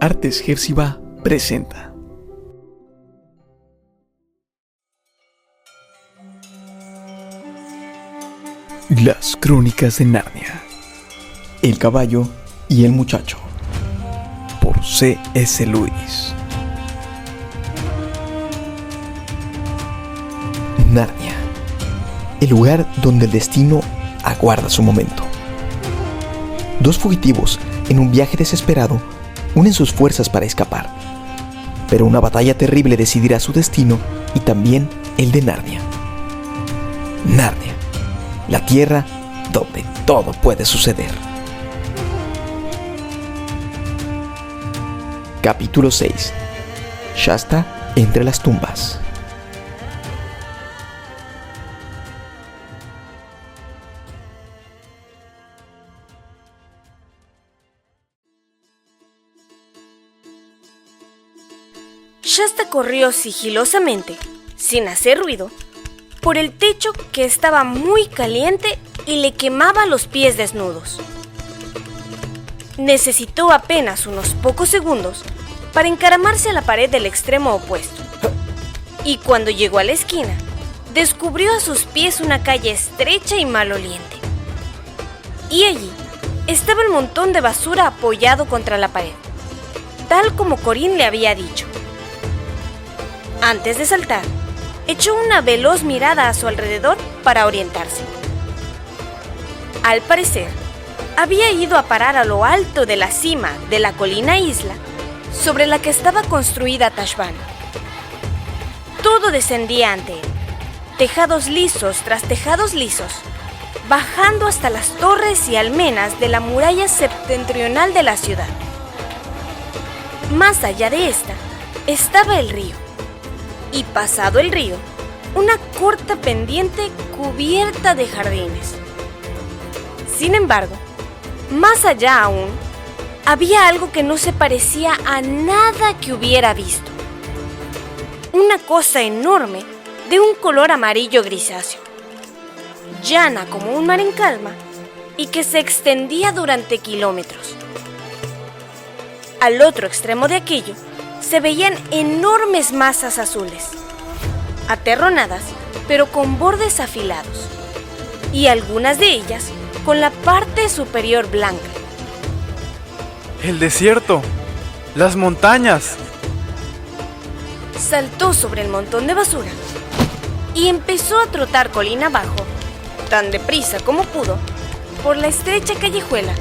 Artes Gersiva presenta Las Crónicas de Narnia, El caballo y el muchacho, por C.S. Lewis. Narnia, el lugar donde el destino aguarda su momento. Dos fugitivos, en un viaje desesperado, unen sus fuerzas para escapar. Pero una batalla terrible decidirá su destino y también el de Narnia. Narnia, la tierra donde todo puede suceder. Capítulo 6. Shasta entre las tumbas. Shasta corrió sigilosamente, sin hacer ruido, por el techo que estaba muy caliente y le quemaba los pies desnudos. Necesitó apenas unos pocos segundos para encaramarse a la pared del extremo opuesto. Y cuando llegó a la esquina, descubrió a sus pies una calle estrecha y maloliente. Y allí estaba el montón de basura apoyado contra la pared, tal como Corinne le había dicho. Antes de saltar, echó una veloz mirada a su alrededor para orientarse. Al parecer, había ido a parar a lo alto de la cima de la colina isla sobre la que estaba construida Tashbaan. Todo descendía ante él, tejados lisos tras tejados lisos, bajando hasta las torres y almenas de la muralla septentrional de la ciudad. Más allá de esta estaba el río, y pasado el río, una corta pendiente cubierta de jardines. Sin embargo, más allá aún, había algo que no se parecía a nada que hubiera visto. Una cosa enorme de un color amarillo grisáceo, llana como un mar en calma y que se extendía durante kilómetros. Al otro extremo de aquello se veían enormes masas azules, aterronadas pero con bordes afilados, y algunas de ellas con la parte superior blanca. ¡El desierto! ¡Las montañas! Saltó sobre el montón de basura y empezó a trotar colina abajo, tan deprisa como pudo, por la estrecha callejuela,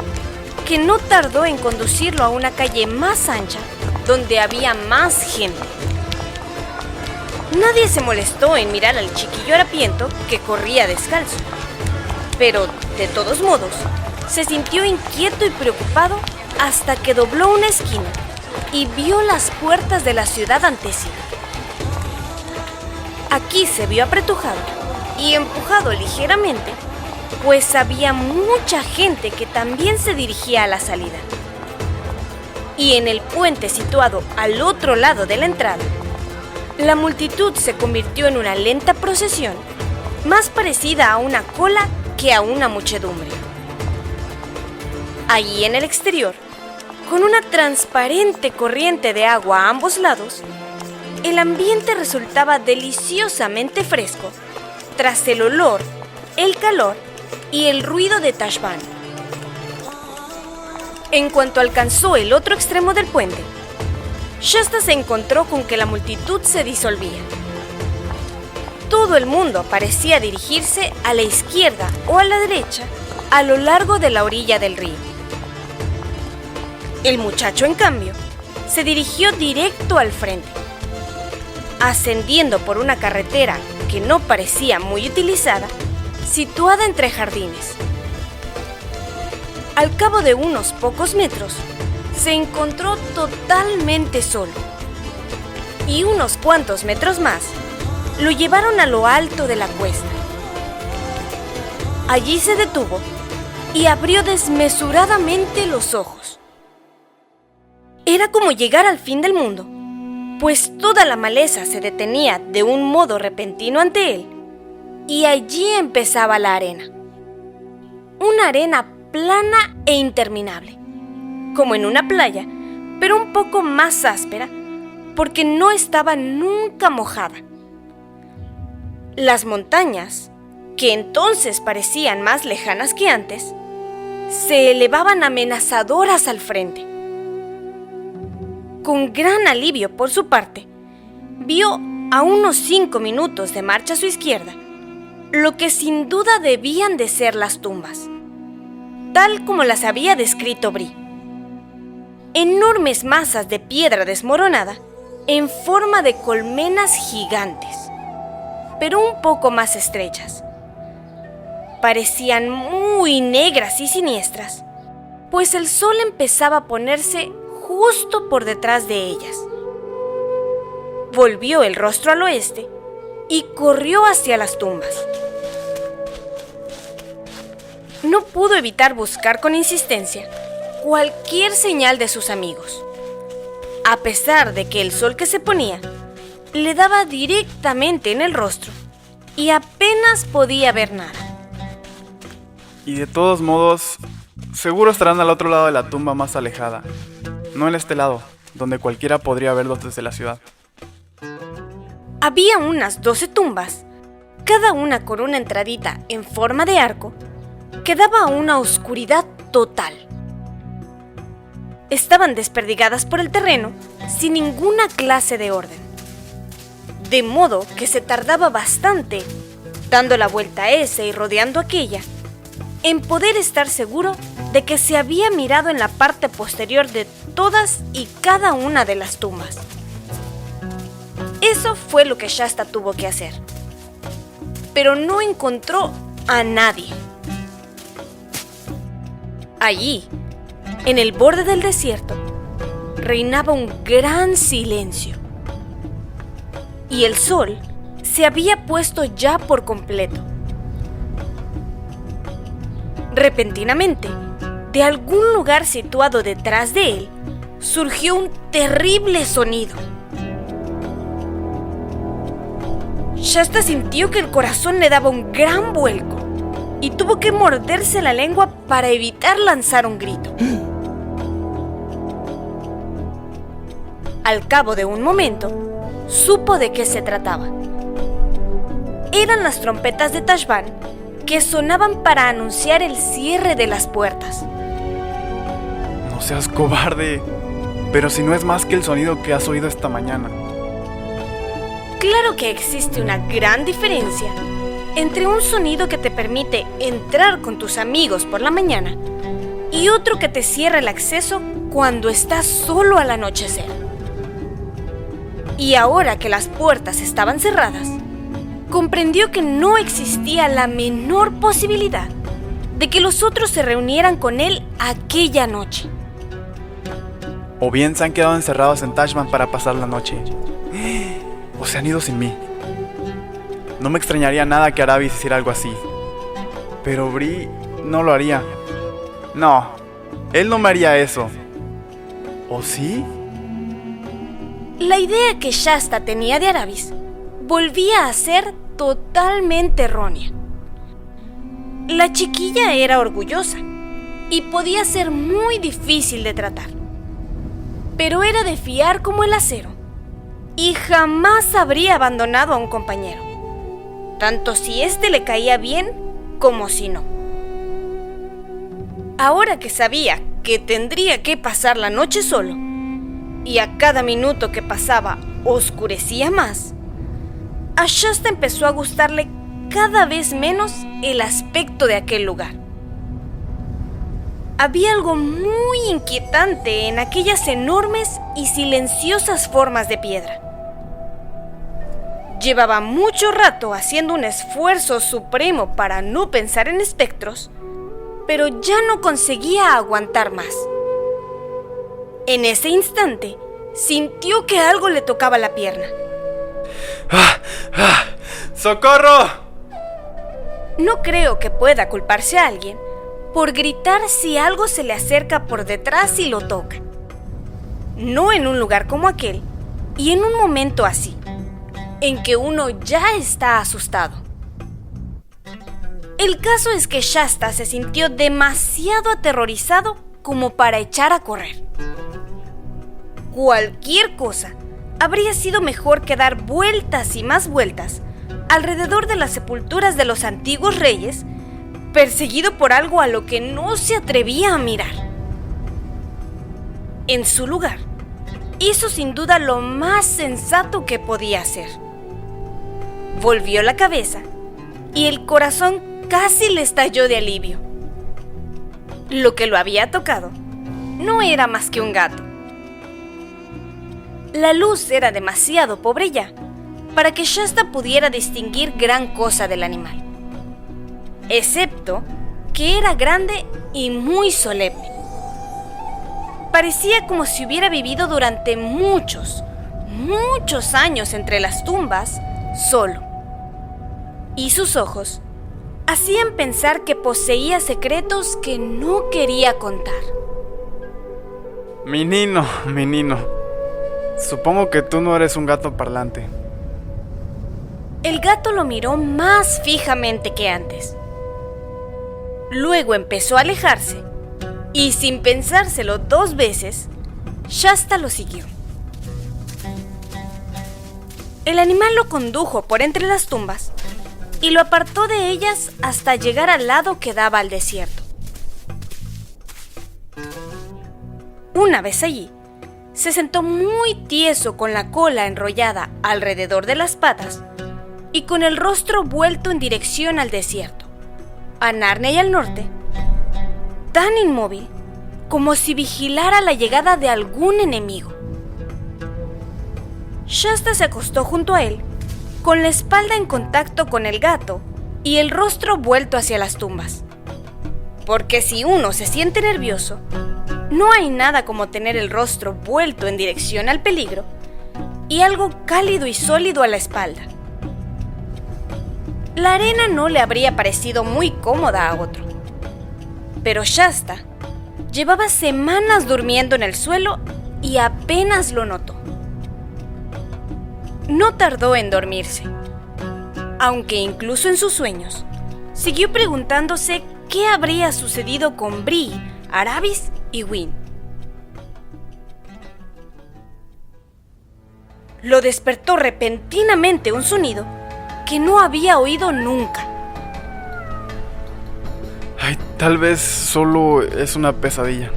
que no tardó en conducirlo a una calle más ancha, donde había más gente. Nadie se molestó en mirar al chiquillo harapiento que corría descalzo, pero, de todos modos, se sintió inquieto y preocupado hasta que dobló una esquina y vio las puertas de la ciudad ante sí. Aquí se vio apretujado y empujado ligeramente, pues había mucha gente que también se dirigía a la salida. Y en el puente situado al otro lado de la entrada, la multitud se convirtió en una lenta procesión, más parecida a una cola que a una muchedumbre. Allí en el exterior, con una transparente corriente de agua a ambos lados, el ambiente resultaba deliciosamente fresco, tras el olor, el calor y el ruido de Tashbaan. En cuanto alcanzó el otro extremo del puente, Shasta se encontró con que la multitud se disolvía. Todo el mundo parecía dirigirse a la izquierda o a la derecha a lo largo de la orilla del río. El muchacho, en cambio, se dirigió directo al frente, ascendiendo por una carretera que no parecía muy utilizada, situada entre jardines. Al cabo de unos pocos metros, se encontró totalmente solo, y unos cuantos metros más lo llevaron a lo alto de la cuesta. Allí se detuvo y abrió desmesuradamente los ojos. Era como llegar al fin del mundo, pues toda la maleza se detenía de un modo repentino ante él, y allí empezaba la arena. Una arena plana e interminable, como en una playa, pero un poco más áspera porque no estaba nunca mojada. Las montañas, que entonces parecían más lejanas que antes, se elevaban amenazadoras al frente. Con gran alivio por su parte, vio a unos 5 minutos de marcha a su izquierda lo que sin duda debían de ser las tumbas, tal como las había descrito Bree. Enormes masas de piedra desmoronada en forma de colmenas gigantes, pero un poco más estrechas. Parecían muy negras y siniestras, pues el sol empezaba a ponerse justo por detrás de ellas. Volvió el rostro al oeste y corrió hacia las tumbas. No pudo evitar buscar con insistencia cualquier señal de sus amigos, a pesar de que el sol que se ponía le daba directamente en el rostro y apenas podía ver nada. Y de todos modos, seguro estarán al otro lado de la tumba más alejada, no en este lado, donde cualquiera podría verlos desde la ciudad. Había unas 12 tumbas, cada una con una entradita en forma de arco que daba a una oscuridad total. Estaban desperdigadas por el terreno sin ninguna clase de orden, de modo que se tardaba bastante, dando la vuelta a esa y rodeando aquella, en poder estar seguro de que se había mirado en la parte posterior de todas y cada una de las tumbas. Eso fue lo que Shasta tuvo que hacer, pero no encontró a nadie. Allí, en el borde del desierto, reinaba un gran silencio, y el sol se había puesto ya por completo. Repentinamente, de algún lugar situado detrás de él, surgió un terrible sonido. Shasta sintió que el corazón le daba un gran vuelco y tuvo que morderse la lengua para evitar lanzar un grito. Al cabo de un momento, supo de qué se trataba. Eran las trompetas de Tashbaan que sonaban para anunciar el cierre de las puertas. No seas cobarde, pero si no es más que el sonido que has oído esta mañana. Claro que existe una gran diferencia entre un sonido que te permite entrar con tus amigos por la mañana y otro que te cierra el acceso cuando estás solo al anochecer. Y ahora que las puertas estaban cerradas, comprendió que no existía la menor posibilidad de que los otros se reunieran con él aquella noche. O bien se han quedado encerrados en Tashbaan para pasar la noche, o se han ido sin mí. No me extrañaría nada que Aravis hiciera algo así, pero Bree no lo haría. No, él no me haría eso. ¿O sí? La idea que Shasta tenía de Aravis volvía a ser totalmente errónea. La chiquilla era orgullosa y podía ser muy difícil de tratar, pero era de fiar como el acero y jamás habría abandonado a un compañero, tanto si éste le caía bien como si no. Ahora que sabía que tendría que pasar la noche solo y a cada minuto que pasaba oscurecía más, a Shasta empezó a gustarle cada vez menos el aspecto de aquel lugar. Había algo muy inquietante en aquellas enormes y silenciosas formas de piedra. Llevaba mucho rato haciendo un esfuerzo supremo para no pensar en espectros, pero ya no conseguía aguantar más. En ese instante, sintió que algo le tocaba la pierna. ¡Socorro! No creo que pueda culparse a alguien por gritar si algo se le acerca por detrás y lo toca. No en un lugar como aquel y en un momento así, en que uno ya está asustado. El caso es que Shasta se sintió demasiado aterrorizado como para echar a correr. cualquier cosa habría sido mejor que dar vueltas y más vueltas alrededor de las sepulturas de los antiguos reyes, perseguido por algo a lo que no se atrevía a mirar. En su lugar, hizo sin duda lo más sensato que podía hacer. Volvió la cabeza y el corazón casi le estalló de alivio. Lo que lo había tocado no era más que un gato. La luz era demasiado pobre ya para que Shasta pudiera distinguir gran cosa del animal, excepto que era grande y muy solemne. Parecía como si hubiera vivido durante muchos años entre las tumbas solo. Y sus ojos hacían pensar que poseía secretos que no quería contar. Mi Nino, supongo que tú no eres un gato parlante. El gato lo miró más fijamente que antes. Luego empezó a alejarse y, sin pensárselo 2 veces, Shasta lo siguió. El animal lo condujo por entre las tumbas y lo apartó de ellas hasta llegar al lado que daba al desierto. Una vez allí, se sentó muy tieso con la cola enrollada alrededor de las patas y con el rostro vuelto en dirección al desierto, a Narnia y al norte, tan inmóvil como si vigilara la llegada de algún enemigo. Shasta se acostó junto a él, con la espalda en contacto con el gato y el rostro vuelto hacia las tumbas. Porque si uno se siente nervioso, no hay nada como tener el rostro vuelto en dirección al peligro y algo cálido y sólido a la espalda. La arena no le habría parecido muy cómoda a otro, pero Shasta llevaba semanas durmiendo en el suelo y apenas lo notó. No tardó en dormirse, aunque incluso en sus sueños siguió preguntándose qué habría sucedido con Bree, Aravis y Win. Lo despertó repentinamente un sonido que no había oído nunca. Ay, tal vez solo es una pesadilla.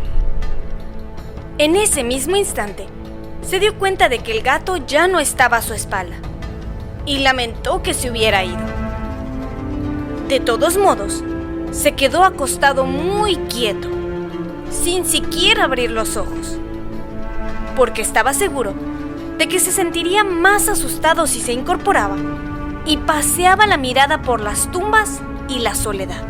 En ese mismo instante, se dio cuenta de que el gato ya no estaba a su espalda y lamentó que se hubiera ido. De todos modos, se quedó acostado muy quieto, sin siquiera abrir los ojos, porque estaba seguro de que se sentiría más asustado si se incorporaba y paseaba la mirada por las tumbas y la soledad.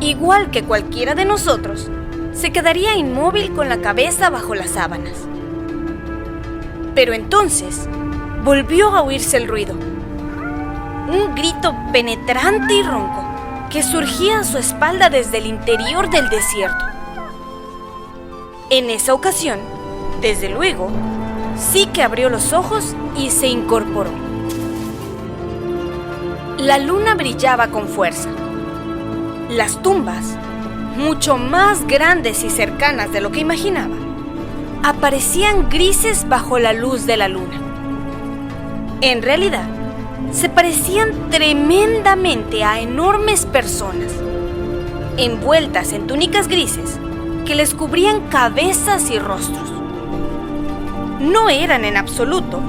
Igual que cualquiera de nosotros, se quedaría inmóvil con la cabeza bajo las sábanas. Pero entonces volvió a oírse el ruido. Un grito penetrante y ronco que surgía a su espalda desde el interior del desierto. En esa ocasión, desde luego, sí que abrió los ojos y se incorporó. La luna brillaba con fuerza. Las tumbas, mucho más grandes y cercanas de lo que imaginaba, aparecían grises bajo la luz de la luna. En realidad, se parecían tremendamente a enormes personas, envueltas en túnicas grises que les cubrían cabezas y rostros. No eran en absoluto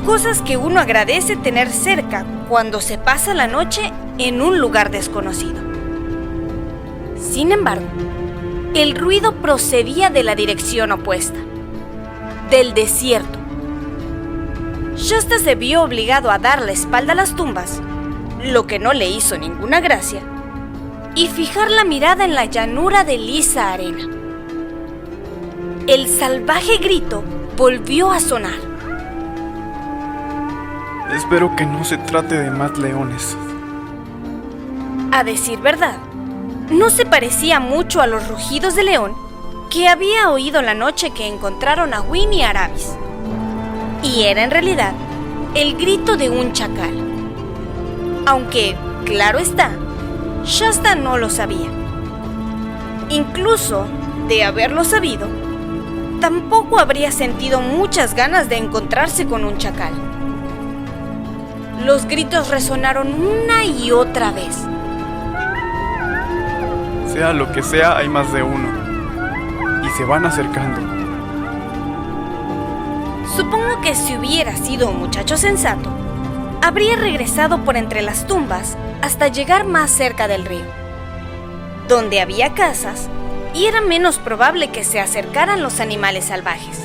cosas que uno agradece tener cerca cuando se pasa la noche en un lugar desconocido. Sin embargo, el ruido procedía de la dirección opuesta, del desierto. Shasta se vio obligado a dar la espalda a las tumbas, lo que no le hizo ninguna gracia, y fijar la mirada en la llanura de lisa arena. El salvaje grito volvió a sonar. Espero que no se trate de más leones. A decir verdad, no se parecía mucho a los rugidos de león que había oído la noche que encontraron a Win y Aravis. Y era en realidad el grito de un chacal. Aunque, claro está, Shasta no lo sabía. Incluso, de haberlo sabido, tampoco habría sentido muchas ganas de encontrarse con un chacal. Los gritos resonaron una y otra vez. Sea lo que sea, hay más de uno. Y se van acercando. Supongo que si hubiera sido un muchacho sensato, habría regresado por entre las tumbas hasta llegar más cerca del río, donde había casas y era menos probable que se acercaran los animales salvajes.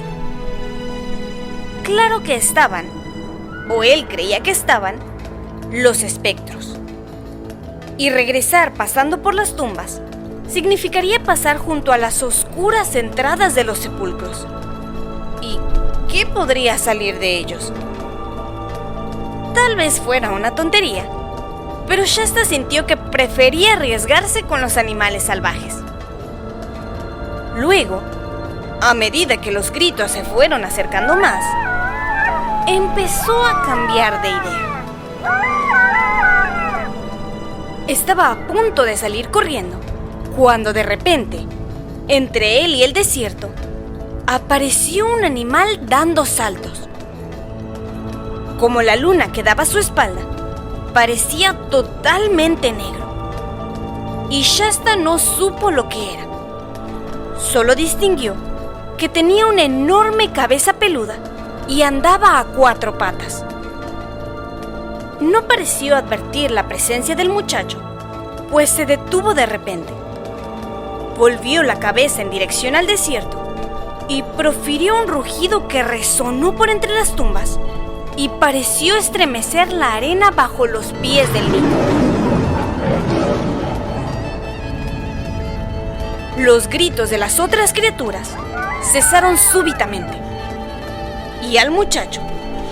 Claro que estaban, o él creía que estaban, los espectros. Y regresar pasando por las tumbas significaría pasar junto a las oscuras entradas de los sepulcros. ¿Y qué podría salir de ellos? Tal vez fuera una tontería, pero Shasta sintió que prefería arriesgarse con los animales salvajes. Luego, a medida que los gritos se fueron acercando más, empezó a cambiar de idea. Estaba a punto de salir corriendo, cuando de repente, entre él y el desierto, apareció un animal dando saltos. Como la luna que daba a su espalda, parecía totalmente negro. Y Shasta no supo lo que era. Solo distinguió que tenía una enorme cabeza peluda y andaba a 4 patas. No pareció advertir la presencia del muchacho, pues se detuvo de repente. Volvió la cabeza en dirección al desierto y profirió un rugido que resonó por entre las tumbas y pareció estremecer la arena bajo los pies del niño. Los gritos de las otras criaturas cesaron súbitamente, y al muchacho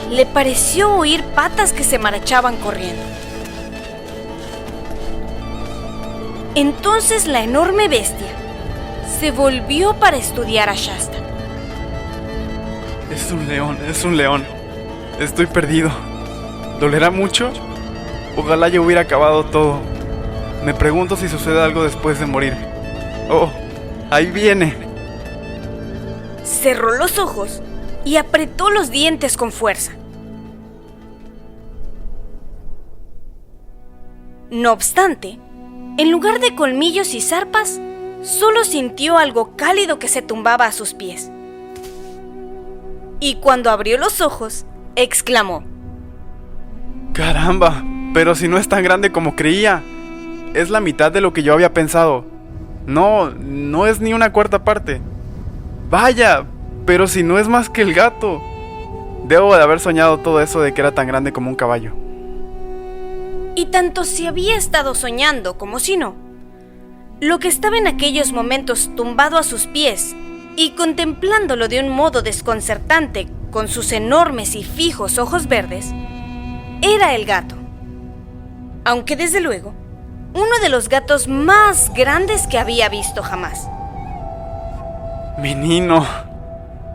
le pareció oír patas que se marchaban corriendo. Entonces la enorme bestia se volvió para estudiar a Shasta. Es un león, es un león. Estoy perdido. ¿Dolerá mucho? Ojalá ya hubiera acabado todo. Me pregunto si sucede algo después de morir. ¡Oh! ¡Ahí viene! Cerró los ojos y apretó los dientes con fuerza. No obstante, en lugar de colmillos y zarpas, solo sintió algo cálido que se tumbaba a sus pies. Y cuando abrió los ojos, exclamó: ¡Caramba! Pero si no es tan grande como creía. Es la mitad de lo que yo había pensado. No es ni una cuarta parte. ¡Vaya! Pero si no es más que el gato. Debo de haber soñado todo eso de que era tan grande como un caballo. Y tanto si había estado soñando como si no, lo que estaba en aquellos momentos tumbado a sus pies y contemplándolo de un modo desconcertante con sus enormes y fijos ojos verdes, era el gato. Aunque desde luego, uno de los gatos más grandes que había visto jamás. Menino,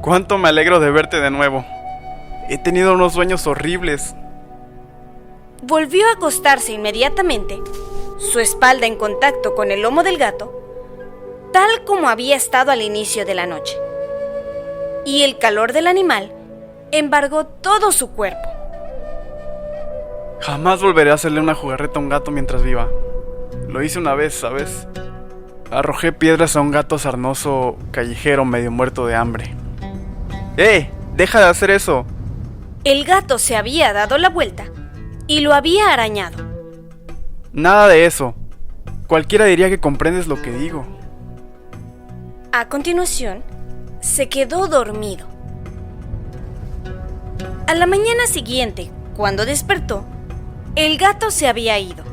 cuánto me alegro de verte de nuevo. He tenido unos sueños horribles. Volvió a acostarse inmediatamente, su espalda en contacto con el lomo del gato, tal como había estado al inicio de la noche. Y el calor del animal embargó todo su cuerpo. Jamás volveré a hacerle una jugarreta a un gato mientras viva. Lo hice una vez, ¿sabes? Arrojé piedras a un gato sarnoso callejero medio muerto de hambre. ¡Deja de hacer eso! El gato se había dado la vuelta y lo había arañado. Nada de eso. Cualquiera diría que comprendes lo que digo. A continuación, se quedó dormido. A la mañana siguiente, cuando despertó, el gato se había ido.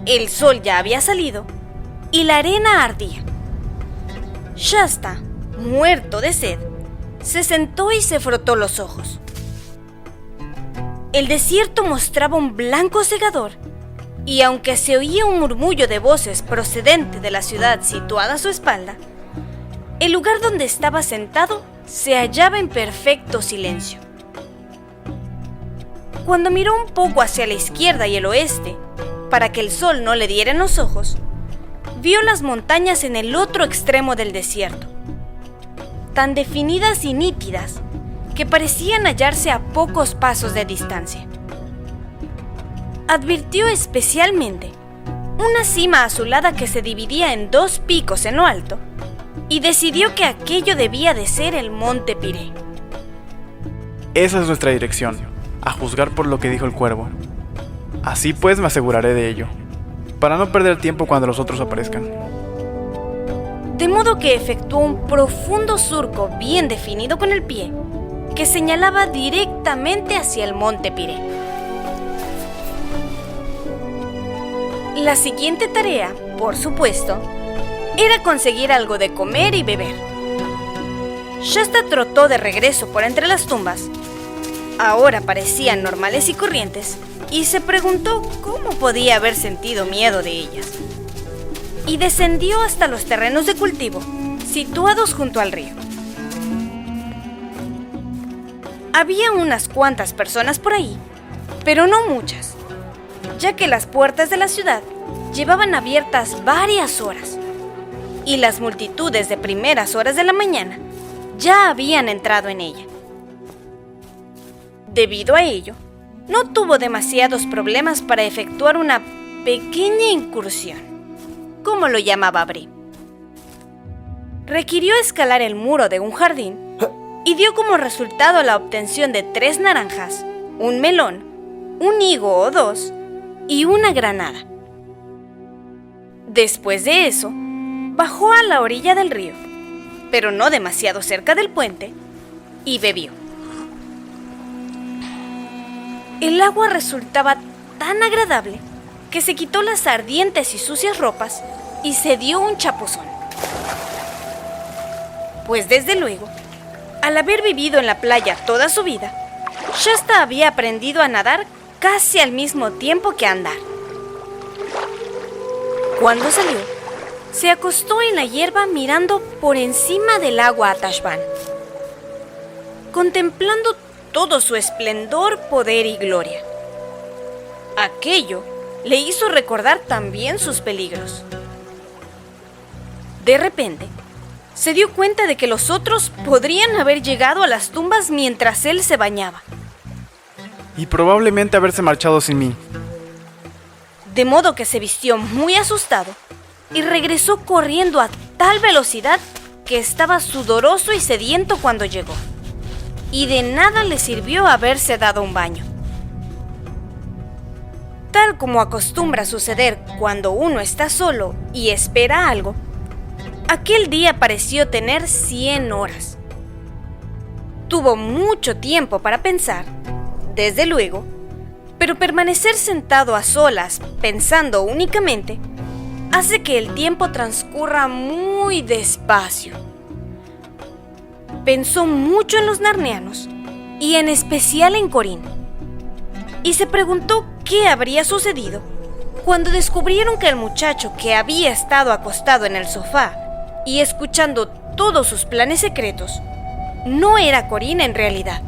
El sol ya había salido y la arena ardía. Shasta, muerto de sed, se sentó y se frotó los ojos. El desierto mostraba un blanco cegador, y aunque se oía un murmullo de voces procedente de la ciudad situada a su espalda, el lugar donde estaba sentado se hallaba en perfecto silencio. Cuando miró un poco hacia la izquierda y el oeste, para que el sol no le diera en los ojos, vio las montañas en el otro extremo del desierto. tan definidas y nítidas que parecían hallarse a pocos pasos de distancia. Advirtió especialmente una cima azulada que se dividía en 2 picos en lo alto y decidió que aquello debía de ser el Monte Pirée. Esa es nuestra dirección, a juzgar por lo que dijo el cuervo. Así pues me aseguraré de ello, para no perder tiempo cuando los otros aparezcan. De modo que efectuó un profundo surco bien definido con el pie, que señalaba directamente hacia el Monte Pirée. La siguiente tarea, por supuesto, era conseguir algo de comer y beber. Shasta trotó de regreso por entre las tumbas. Ahora parecían normales y corrientes, y se preguntó cómo podía haber sentido miedo de ellas. Y descendió hasta los terrenos de cultivo, situados junto al río. Había unas cuantas personas por ahí, pero no muchas, ya que las puertas de la ciudad llevaban abiertas varias horas, y las multitudes de primeras horas de la mañana ya habían entrado en ella. Debido a ello, no tuvo demasiados problemas para efectuar una pequeña incursión, como lo llamaba Bri. Requirió escalar el muro de un jardín y dio como resultado la obtención de 3 naranjas, un melón, un higo o 2 y una granada. Después de eso, bajó a la orilla del río, pero no demasiado cerca del puente, y bebió. El agua resultaba tan agradable que se quitó las ardientes y sucias ropas y se dio un chapuzón. Pues desde luego, al haber vivido en la playa toda su vida, Shasta había aprendido a nadar casi al mismo tiempo que a andar. Cuando salió, se acostó en la hierba mirando por encima del agua a Tashbaan, contemplando todo su esplendor, poder y gloria. Aquello le hizo recordar también sus peligros. De repente, se dio cuenta de que los otros podrían haber llegado a las tumbas mientras él se bañaba. Y probablemente haberse marchado sin mí. De modo que se vistió muy asustado y regresó corriendo a tal velocidad que estaba sudoroso y sediento cuando llegó. Y de nada le sirvió haberse dado un baño. Tal como acostumbra suceder cuando uno está solo y espera algo, aquel día pareció tener 100 horas. Tuvo mucho tiempo para pensar, desde luego, pero permanecer sentado a solas, pensando únicamente, hace que el tiempo transcurra muy despacio. Pensó mucho en los narnianos, y en especial en Corín, y se preguntó qué habría sucedido cuando descubrieron que el muchacho que había estado acostado en el sofá y escuchando todos sus planes secretos no era Corín en realidad.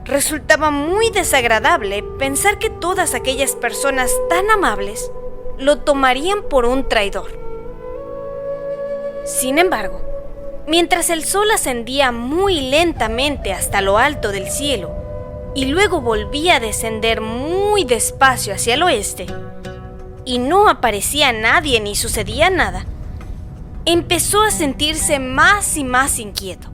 Resultaba muy desagradable pensar que todas aquellas personas tan amables lo tomarían por un traidor. Sin embargo, mientras el sol ascendía muy lentamente hasta lo alto del cielo y luego volvía a descender muy despacio hacia el oeste, y no aparecía nadie ni sucedía nada, empezó a sentirse más y más inquieto.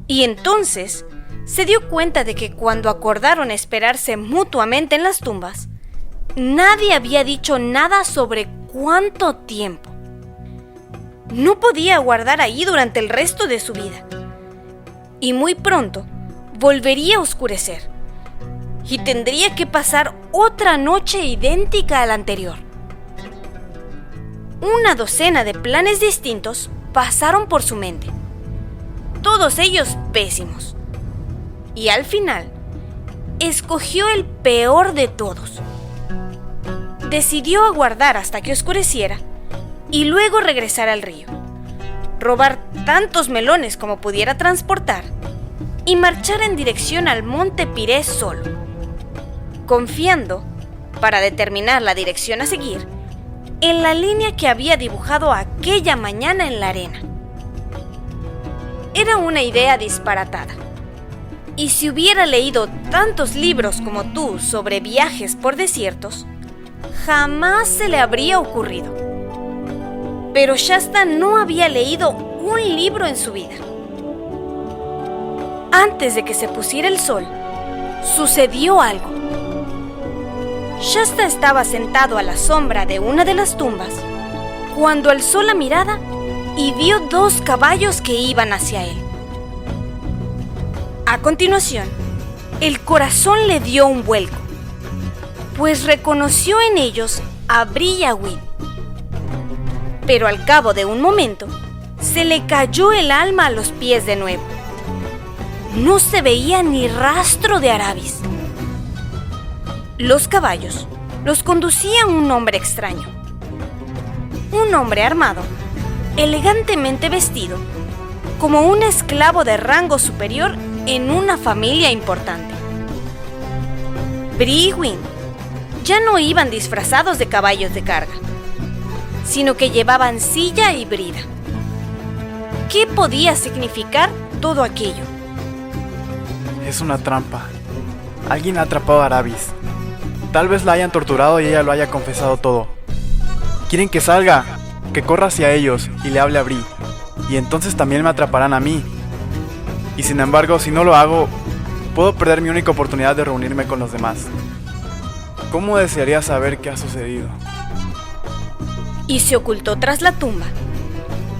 Y entonces se dio cuenta de que cuando acordaron esperarse mutuamente en las tumbas, nadie había dicho nada sobre cuánto tiempo. No podía aguardar ahí durante el resto de su vida. Y muy pronto volvería a oscurecer. Y tendría que pasar otra noche idéntica a la anterior. Una docena de planes distintos pasaron por su mente. Todos ellos pésimos. Y al final, escogió el peor de todos. Decidió aguardar hasta que oscureciera y luego regresar al río, robar tantos melones como pudiera transportar y marchar en dirección al Monte Pirée solo, confiando, para determinar la dirección a seguir, en la línea que había dibujado aquella mañana en la arena. era una idea disparatada. Y si hubiera leído tantos libros como tú sobre viajes por desiertos, jamás se le habría ocurrido. Pero Shasta no había leído un libro en su vida. Antes de que se pusiera el sol, sucedió algo. Shasta estaba sentado a la sombra de una de las tumbas cuando alzó la mirada y vio 2 caballos que iban hacia él. A continuación, el corazón le dio un vuelco, pues reconoció en ellos a Bree y a Win. Pero al cabo de un momento, se le cayó el alma a los pies de nuevo. No se veía ni rastro de Aravis. Los caballos los conducía un hombre extraño. Un hombre armado, elegantemente vestido, como un esclavo de rango superior en una familia importante. Bree y Win ya no iban disfrazados de caballos de carga, sino que llevaban silla y brida. ¿Qué podía significar todo aquello? Es una trampa. Alguien ha atrapado a Aravis. Tal vez la hayan torturado y ella lo haya confesado todo. Quieren que salga, que corra hacia ellos y le hable a Bree. Y entonces también me atraparán a mí. Y sin embargo, si no lo hago, puedo perder mi única oportunidad de reunirme con los demás. ¿Cómo desearía saber qué ha sucedido? Y se ocultó tras la tumba,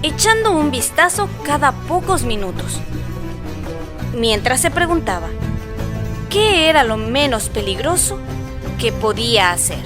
echando un vistazo cada pocos minutos, mientras se preguntaba qué era lo menos peligroso que podía hacer.